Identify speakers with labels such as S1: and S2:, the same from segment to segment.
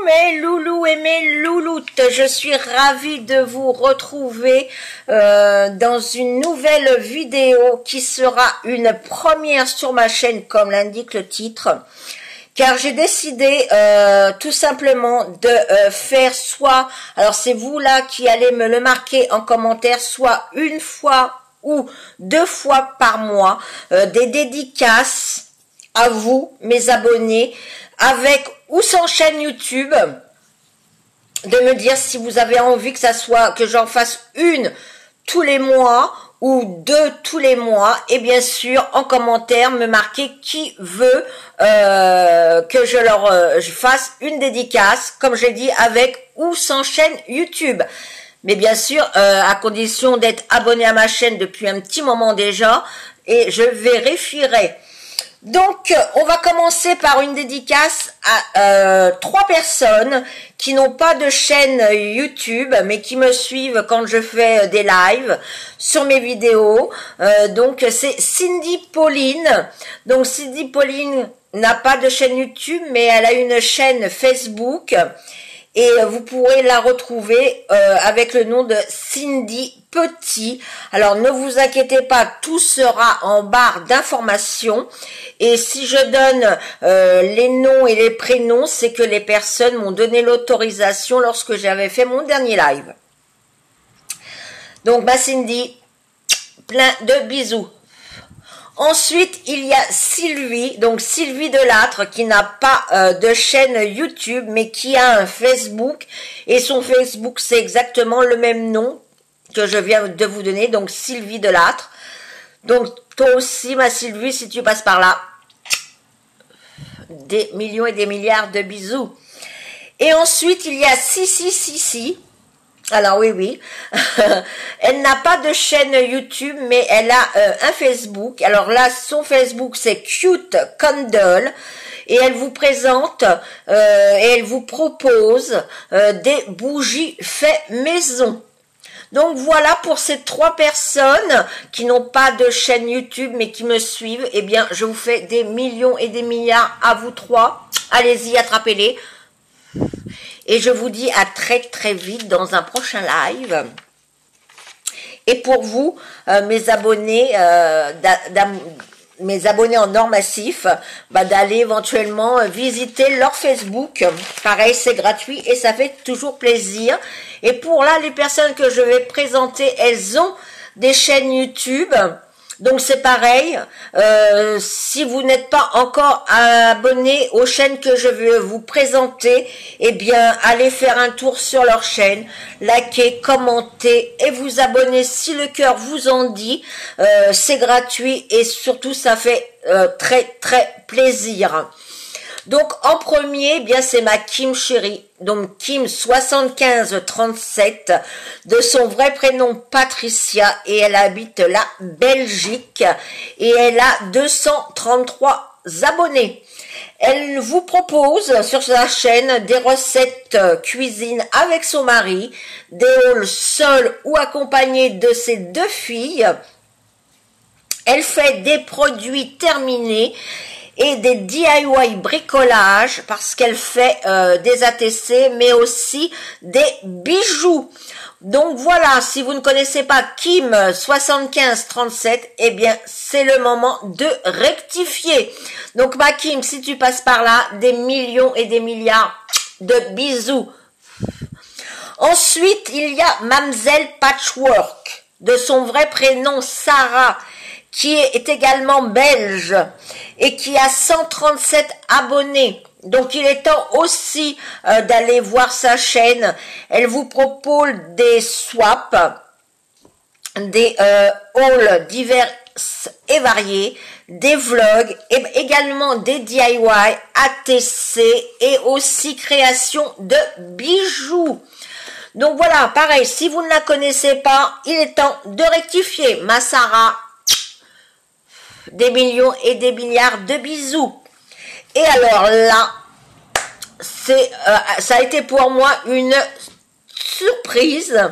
S1: mes loulous et mes louloutes, je suis ravie de vous retrouver dans une nouvelle vidéo qui sera une première sur ma chaîne comme l'indique le titre, car j'ai décidé tout simplement de faire soit, alors c'est vous là qui allez me le marquer en commentaire, soit une fois ou deux fois par mois, des dédicaces à vous, mes abonnés, avec ou sans chaîne YouTube, de me dire si vous avez envie que ça soit, que j'en fasse une tous les mois ou deux tous les mois, et bien sûr en commentaire me marquer qui veut que je fasse une dédicace, comme j'ai dit, avec ou sans chaîne YouTube. Mais bien sûr, à condition d'être abonné à ma chaîne depuis un petit moment déjà, et je vérifierai. Donc, on va commencer par une dédicace à 3 personnes qui n'ont pas de chaîne YouTube, mais qui me suivent quand je fais des lives sur mes vidéos. Donc, c'est Cindy Pauline. Donc, Cindy Pauline n'a pas de chaîne YouTube, mais elle a une chaîne Facebook. Et vous pourrez la retrouver avec le nom de Cindy Petit. Alors ne vous inquiétez pas, tout sera en barre d'informations. Et si je donne les noms et les prénoms, c'est que les personnes m'ont donné l'autorisation lorsque j'avais fait mon dernier live. Donc ma Cindy, plein de bisous. Ensuite, il y a Sylvie, donc Sylvie Delattre, qui n'a pas de chaîne YouTube, mais qui a un Facebook. Et son Facebook, c'est exactement le même nom que je viens de vous donner, donc Sylvie Delattre. Donc, toi aussi, ma Sylvie, si tu passes par là, des millions et des milliards de bisous. Et ensuite, il y a Sissi. Alors oui, elle n'a pas de chaîne YouTube, mais elle a un Facebook. Alors là, son Facebook, c'est Cute Candle. Et elle vous présente et elle vous propose des bougies faites maison. Donc voilà, pour ces 3 personnes qui n'ont pas de chaîne YouTube, mais qui me suivent, eh bien, je vous fais des millions et des milliards à vous 3. Allez-y, attrapez-les. Et je vous dis à très très vite dans un prochain live. Et pour vous, mes abonnés en or massif, d'aller éventuellement visiter leur Facebook. Pareil, c'est gratuit et ça fait toujours plaisir. Et pour là, les personnes que je vais présenter, elles ont des chaînes YouTube. Donc c'est pareil, si vous n'êtes pas encore abonné aux chaînes que je vais vous présenter, eh bien allez faire un tour sur leur chaîne, likez, commentez et vous abonnez si le cœur vous en dit. C'est gratuit et surtout ça fait très très plaisir. Donc en premier, eh bien c'est ma Kim chérie, donc Kim 7537, de son vrai prénom Patricia, et elle habite la Belgique et elle a 233 abonnés. Elle vous propose sur sa chaîne des recettes cuisine avec son mari, des hauls seuls ou accompagnés de ses 2 filles. Elle fait des produits terminés et des DIY bricolage parce qu'elle fait des ATC mais aussi des bijoux. Donc voilà, si vous ne connaissez pas Kim 7537, eh bien c'est le moment de rectifier. Donc ma Kim, si tu passes par là, des millions et des milliards de bisous. Ensuite, il y a Mamzelle Patchwork, de son vrai prénom Sarah, qui est également belge et qui a 137 abonnés. Donc il est temps aussi d'aller voir sa chaîne. Elle vous propose des swaps, des hauls divers et variés, des vlogs et également des DIY, ATC et aussi création de bijoux. Donc voilà, pareil, si vous ne la connaissez pas, il est temps de rectifier. Ma Sarah, des millions et des milliards de bisous. Et alors là, ça a été pour moi une surprise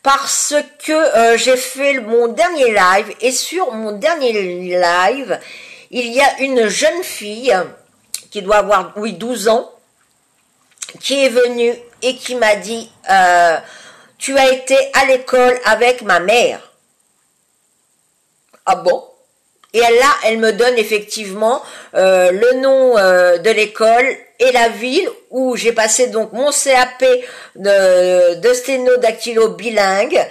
S1: parce que j'ai fait mon dernier live et sur mon dernier live, il y a une jeune fille qui doit avoir, oui, 12 ans, qui est venu et qui m'a dit tu as été à l'école avec ma mère. Ah bon? Et là, elle me donne effectivement le nom de l'école et la ville où j'ai passé donc mon CAP de sténodactylo bilingue.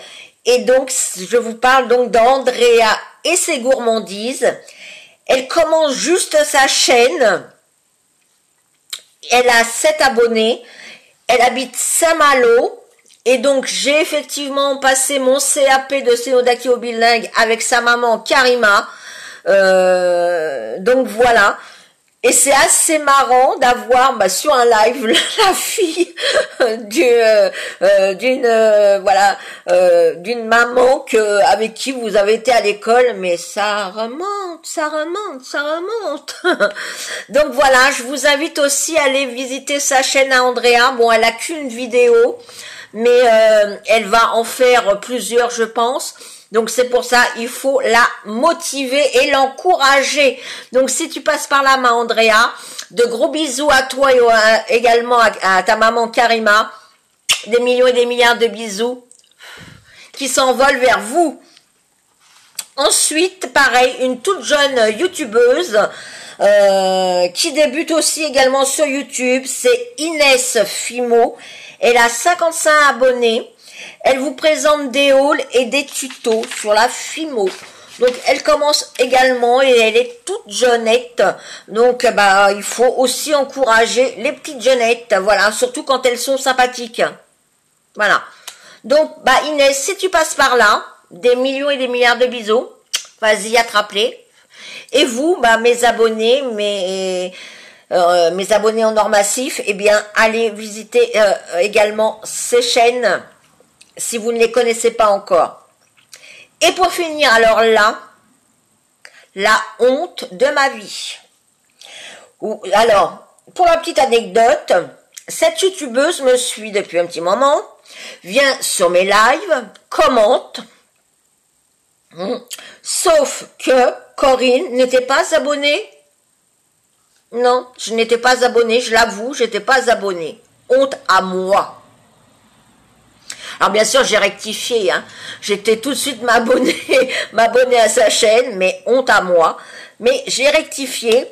S1: Et donc, je vous parle donc d'Andrea et ses gourmandises. Elle commence juste sa chaîne. Elle a 7 abonnés. Elle habite Saint-Malo. Et donc, j'ai effectivement passé mon CAP de sténodactylo bilingue avec sa maman Karima. Donc voilà, et c'est assez marrant d'avoir sur un live la fille d'une maman avec qui vous avez été à l'école, mais ça remonte. Donc voilà, je vous invite aussi à aller visiter sa chaîne à Andrea. Bon, elle a qu'une vidéo, mais elle va en faire plusieurs, je pense. Donc c'est pour ça, il faut la motiver et l'encourager. Donc si tu passes par là, ma Andrea, de gros bisous à toi et également à ta maman Karima. Des millions et des milliards de bisous qui s'envolent vers vous. Ensuite, pareil, une toute jeune youtubeuse qui débute aussi également sur YouTube, c'est Inès Fimo. Elle a 55 abonnés. Elle vous présente des hauls et des tutos sur la Fimo. Donc elle commence également et elle est toute jeunette. Donc il faut aussi encourager les petites jeunettes. Voilà, surtout quand elles sont sympathiques. Voilà. Donc Inès, si tu passes par là, des millions et des milliards de bisous. Vas-y, attrape-les. Et vous, mes abonnés, mes abonnés en or massif, eh bien allez visiter également ces chaînes si vous ne les connaissez pas encore. Et pour finir, alors là, la honte de ma vie. Alors, pour la petite anecdote, cette youtubeuse me suit depuis un petit moment, vient sur mes lives, commente, sauf que Corinne n'était pas abonnée. Non, je n'étais pas abonnée, je l'avoue, je n'étais pas abonnée. Honte à moi. Alors bien sûr, j'ai rectifié, j'étais tout de suite m'abonner à sa chaîne, mais honte à moi. Mais j'ai rectifié.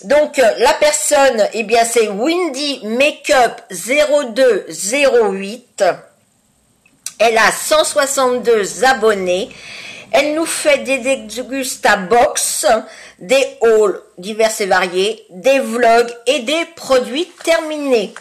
S1: Donc la personne, eh bien c'est Windy Makeup 0208. Elle a 162 abonnés. Elle nous fait des dégustabox, des hauls divers et variés, des vlogs et des produits terminés.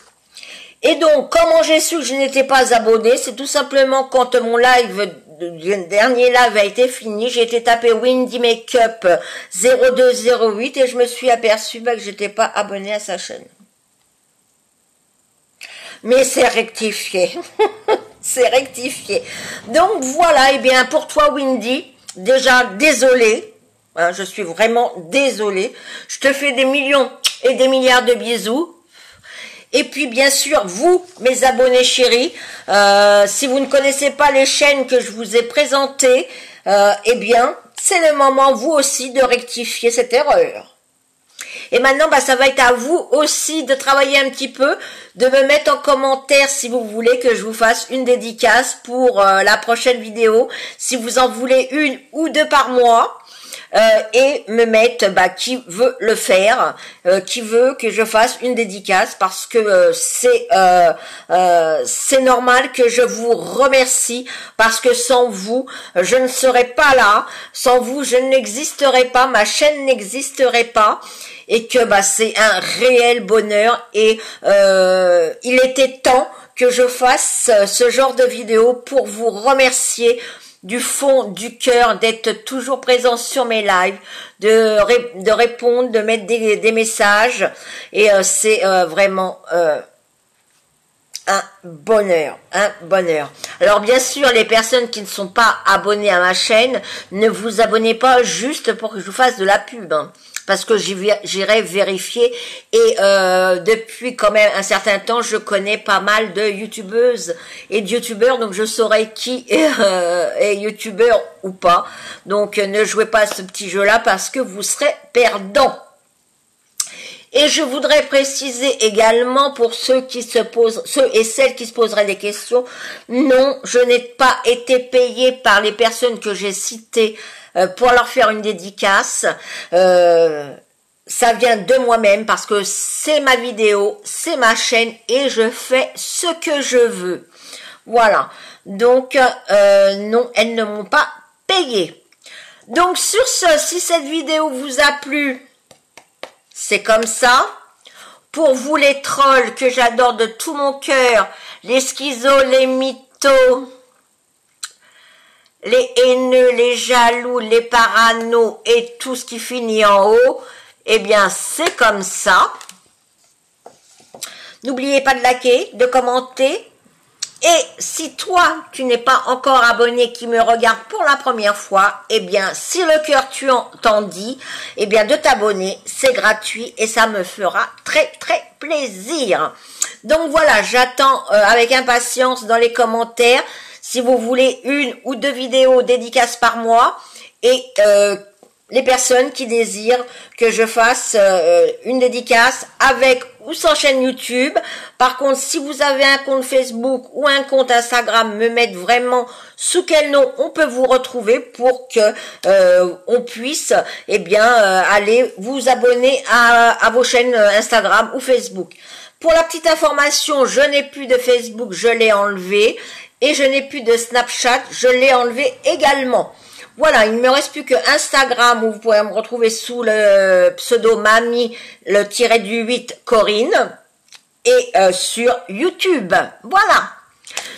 S1: Et donc, comment j'ai su que je n'étais pas abonnée, c'est tout simplement quand mon dernier live a été fini, j'ai été taper Windy Makeup 0208 et je me suis aperçue que j'étais pas abonnée à sa chaîne. Mais c'est rectifié. C'est rectifié. Donc voilà, et bien pour toi Windy, déjà désolée, je suis vraiment désolée. Je te fais des millions et des milliards de bisous. Et puis bien sûr, vous, mes abonnés chéris, si vous ne connaissez pas les chaînes que je vous ai présentées, eh bien, c'est le moment, vous aussi, de rectifier cette erreur. Et maintenant, ça va être à vous aussi de travailler un petit peu, de me mettre en commentaire si vous voulez que je vous fasse une dédicace pour la prochaine vidéo, si vous en voulez une ou deux par mois. Et me mettre qui veut le faire, qui veut que je fasse une dédicace, parce que c'est normal que je vous remercie, parce que sans vous je ne serais pas là, sans vous je n'existerais pas, ma chaîne n'existerait pas, et que c'est un réel bonheur, et il était temps que je fasse ce genre de vidéo pour vous remercier du fond du cœur, d'être toujours présent sur mes lives, de répondre, de mettre des messages, et c'est vraiment un bonheur, un bonheur. Alors bien sûr, les personnes qui ne sont pas abonnées à ma chaîne, ne vous abonnez pas juste pour que je vous fasse de la pub, parce que j'irai vérifier, et depuis quand même un certain temps, je connais pas mal de youtubeuses et de youtubeurs, donc je saurai qui est youtubeur ou pas. Donc ne jouez pas à ce petit jeu-là, parce que vous serez perdant. Et je voudrais préciser également pour ceux et celles qui se poseraient des questions, non, je n'ai pas été payée par les personnes que j'ai citées pour leur faire une dédicace. Ça vient de moi-même parce que c'est ma vidéo, c'est ma chaîne et je fais ce que je veux. Voilà. Donc, non, elles ne m'ont pas payé. Donc, sur ce, si cette vidéo vous a plu, c'est comme ça. Pour vous les trolls que j'adore de tout mon cœur, les schizos, les mythos, les haineux, les jaloux, les paranos et tout ce qui finit en haut, eh bien c'est comme ça. N'oubliez pas de liker, de commenter. Et si toi, tu n'es pas encore abonné, qui me regarde pour la première fois, eh bien, si le cœur t'en dit, eh bien, de t'abonner, c'est gratuit et ça me fera très, très plaisir. Donc voilà, j'attends avec impatience dans les commentaires si vous voulez 1 ou 2 vidéos dédicaces par mois et les personnes qui désirent que je fasse une dédicace avec ou sans chaîne YouTube. Par contre, si vous avez un compte Facebook ou un compte Instagram, me mettre vraiment sous quel nom on peut vous retrouver pour que on puisse aller vous abonner à vos chaînes Instagram ou Facebook. Pour la petite information, je n'ai plus de Facebook, je l'ai enlevé, et je n'ai plus de Snapchat, je l'ai enlevé également. Voilà, il ne me reste plus que Instagram où vous pouvez me retrouver sous le pseudo Mamie, le tiré du 8 Corinne, et sur YouTube. Voilà.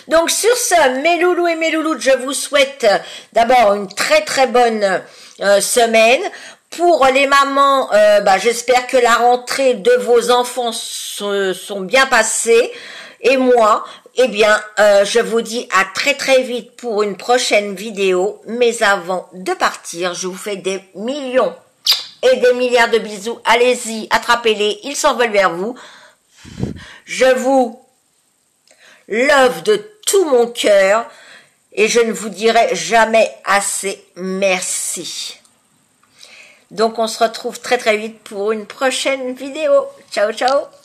S1: Donc sur ce, mes loulous et mes louloutes, je vous souhaite d'abord une très très bonne semaine. Pour les mamans, j'espère que la rentrée de vos enfants sont bien passées. Et moi, eh bien, je vous dis à très très vite pour une prochaine vidéo. Mais avant de partir, je vous fais des millions et des milliards de bisous. Allez-y, attrapez-les, ils s'envolent vers vous. Je vous love de tout mon cœur et je ne vous dirai jamais assez merci. Donc, on se retrouve très très vite pour une prochaine vidéo. Ciao, ciao!